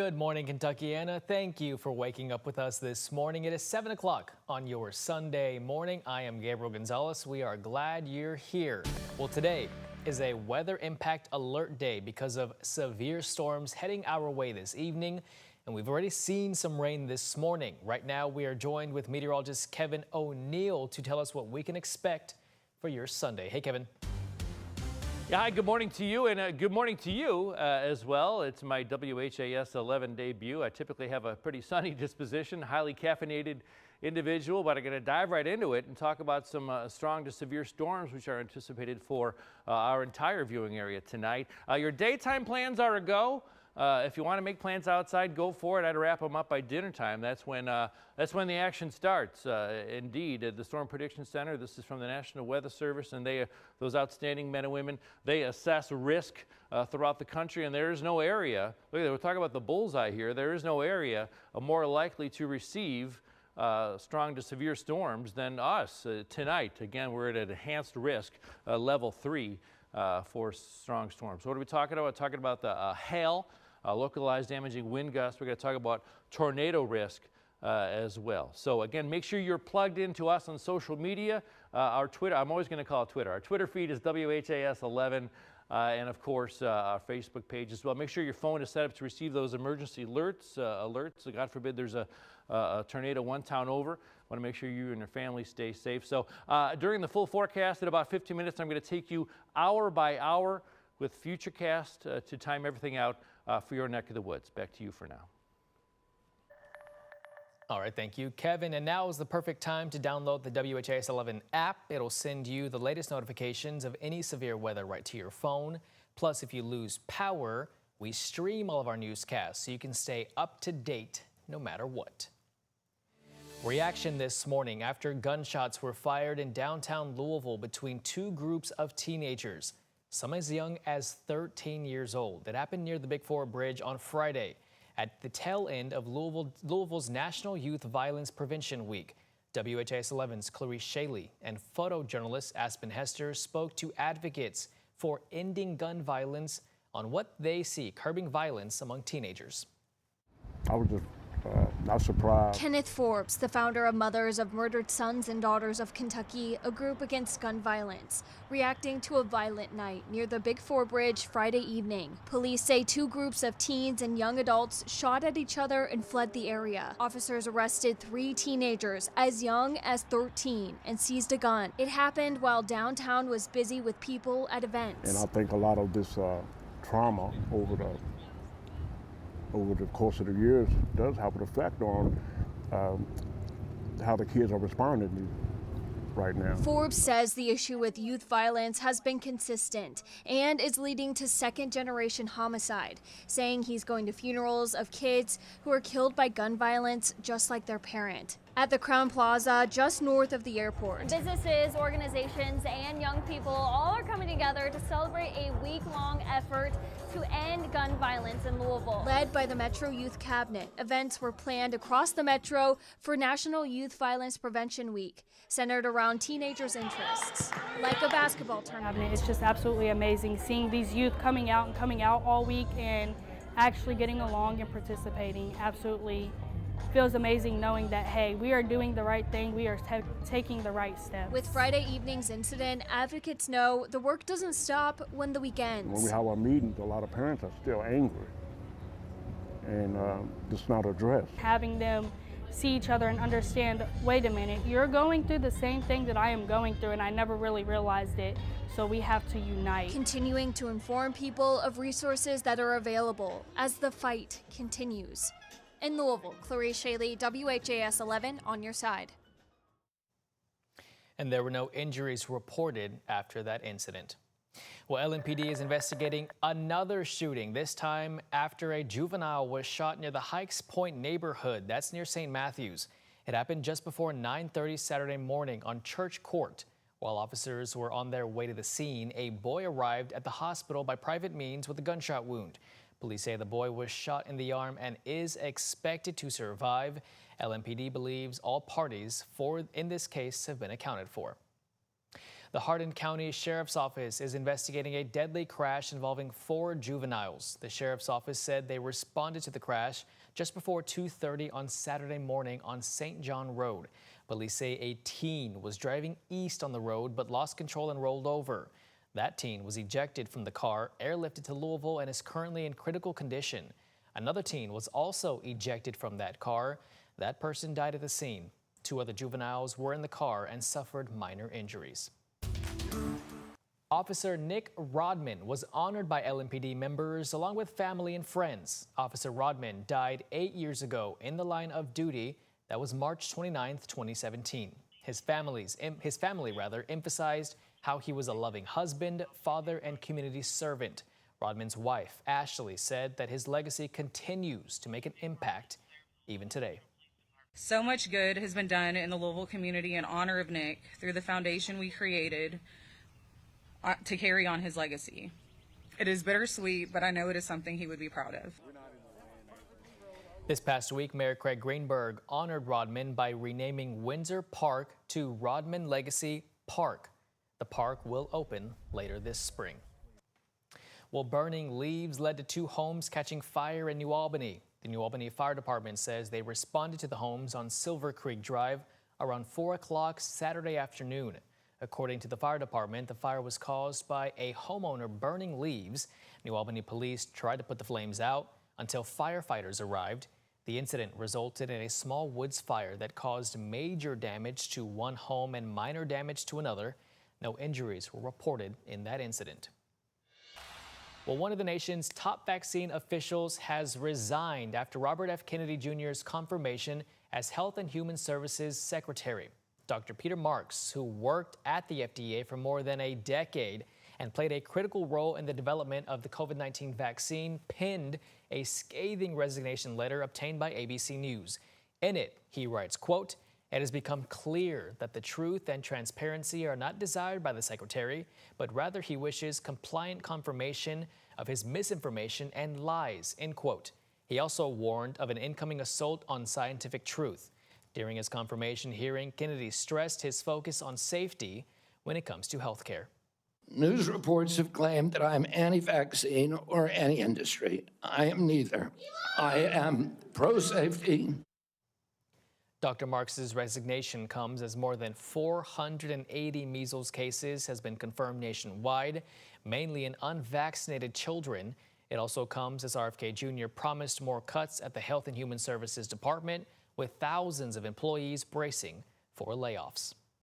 Good morning, Kentuckiana. Thank you for waking up with us this morning. It is 7 o'clock on your Sunday morning. I am Gabriel Gonzalez. We are glad you're here. Well, today is a weather impact alert day because of severe storms heading our way this evening. And we've already seen some rain this morning. Right now, we are joined with meteorologist Kevin O'Neill to tell us what we can expect for your Sunday. Hey, Kevin. Yeah, hi, good morning to you, and good morning to you as well. It's my WHAS 11 debut. I typically have a pretty sunny disposition, highly caffeinated individual, but I'm going to dive right into it and talk about some strong to severe storms which are anticipated for our entire viewing area tonight. Your daytime plans are a go. If you want to make plans outside, go for it. I'd wrap them up by dinner time. That's when the action starts. Indeed, the Storm Prediction Center, this is from the National Weather Service, and those outstanding men and women, they assess risk throughout the country, and there is no area, look at that, we're talking about the bullseye here, there is no area more likely to receive strong to severe storms than us tonight. Again, we're at an enhanced risk, level 3 for strong storms. So what are we talking about? We're talking about the hail, localized damaging wind gusts. We're going to talk about tornado risk as well. So again, make sure you're plugged into us on social media. Our Twitter, I'm always going to call it Twitter. Our Twitter feed is WHAS11. And of course, our Facebook page as well. Make sure your phone is set up to receive those emergency alerts. So God forbid there's a tornado one town over. Want to make sure you and your family stay safe. So during the full forecast, in about 15 minutes, I'm going to take you hour by hour with Futurecast to time everything out for your neck of the woods. Back to you for now. All right, thank you, Kevin. And now is the perfect time to download the WHAS 11 app. It'll send you the latest notifications of any severe weather right to your phone. Plus, if you lose power, we stream all of our newscasts so you can stay up to date no matter what. Reaction this morning after gunshots were fired in downtown Louisville between two groups of teenagers, some as young as 13 years old. It happened near the Big Four Bridge on Friday, at the tail end of Louisville's National Youth Violence Prevention Week. WHAS 11's Clarice Shaley and photojournalist Aspen Hester spoke to advocates for ending gun violence on what they see curbing violence among teenagers. I was just not surprised. Kenneth Forbes, the founder of Mothers of Murdered Sons and Daughters of Kentucky, a group against gun violence, reacting to a violent night near the Big Four Bridge Friday evening. Police say two groups of teens and young adults shot at each other and fled the area. Officers arrested 3 teenagers as young as 13 and seized a gun. It happened while downtown was busy with people at events. And I think a lot of this trauma over the course of the years does have an effect on how the kids are responding right now. Forbes says the issue with youth violence has been consistent and is leading to second-generation homicide, saying he's going to funerals of kids who are killed by gun violence just like their parent. At the Crown Plaza, just north of the airport. Businesses, organizations, and young people all are coming together to celebrate a week-long effort to end gun violence in Louisville. Led by the Metro Youth Cabinet, events were planned across the Metro for National Youth Violence Prevention Week, centered around teenagers' interests, like a basketball tournament. It's just absolutely amazing seeing these youth coming out all week and actually getting along and participating. Absolutely feels amazing knowing that, hey, we are doing the right thing, we are taking the right steps. With Friday evening's incident, advocates know the work doesn't stop when the week ends. When we have our meetings, a lot of parents are still angry, and it's not addressed. Having them see each other and understand, wait a minute, you're going through the same thing that I am going through, and I never really realized it, so we have to unite. Continuing to inform people of resources that are available as the fight continues. In Louisville, Clarice Shaley, WHAS 11 on your side. And there were no injuries reported after that incident. Well, LMPD is investigating another shooting, this time after a juvenile was shot near the Hikes Point neighborhood. That's near St. Matthews. It happened just before 9:30 Saturday morning on Church Court. While officers were on their way to the scene, a boy arrived at the hospital by private means with a gunshot wound. Police say the boy was shot in the arm and is expected to survive. LMPD believes all parties in this case have been accounted for. The Hardin County Sheriff's Office is investigating a deadly crash involving 4 juveniles. The Sheriff's Office said they responded to the crash just before 2:30 on Saturday morning on St. John Road. Police say a teen was driving east on the road but lost control and rolled over. That teen was ejected from the car, airlifted to Louisville, and is currently in critical condition. Another teen was also ejected from that car. That person died at the scene. 2 other juveniles were in the car and suffered minor injuries. Officer Nick Rodman was honored by LMPD members along with family and friends. Officer Rodman died 8 years ago in the line of duty. That was March 29, 2017. His family emphasized how he was a loving husband, father, and community servant. Rodman's wife, Ashley, said that his legacy continues to make an impact even today. So much good has been done in the Louisville community in honor of Nick through the foundation we created to carry on his legacy. It is bittersweet, but I know it is something he would be proud of. This past week, Mayor Craig Greenberg honored Rodman by renaming Windsor Park to Rodman Legacy Park. The park will open later this spring. Well, burning leaves led to 2 homes catching fire in New Albany. The New Albany Fire Department says they responded to the homes on Silver Creek Drive around 4 o'clock Saturday afternoon. According to the fire department, the fire was caused by a homeowner burning leaves. New Albany police tried to put the flames out until firefighters arrived. The incident resulted in a small woods fire that caused major damage to 1 home and minor damage to another. No injuries were reported in that incident. Well, one of the nation's top vaccine officials has resigned after Robert F. Kennedy Jr.'s confirmation as Health and Human Services Secretary. Dr. Peter Marks, who worked at the FDA for more than a decade and played a critical role in the development of the COVID-19 vaccine, penned a scathing resignation letter obtained by ABC News. In it, he writes, quote, "It has become clear that the truth and transparency are not desired by the Secretary, but rather he wishes compliant confirmation of his misinformation and lies," end quote. He also warned of an incoming assault on scientific truth. During his confirmation hearing, Kennedy stressed his focus on safety when it comes to health care. News reports have claimed that I'm anti-vaccine or anti-industry. I am neither. I am pro-safety. Dr. Marks's resignation comes as more than 480 measles cases has been confirmed nationwide, mainly in unvaccinated children. It also comes as RFK Jr. promised more cuts at the Health and Human Services Department, with thousands of employees bracing for layoffs.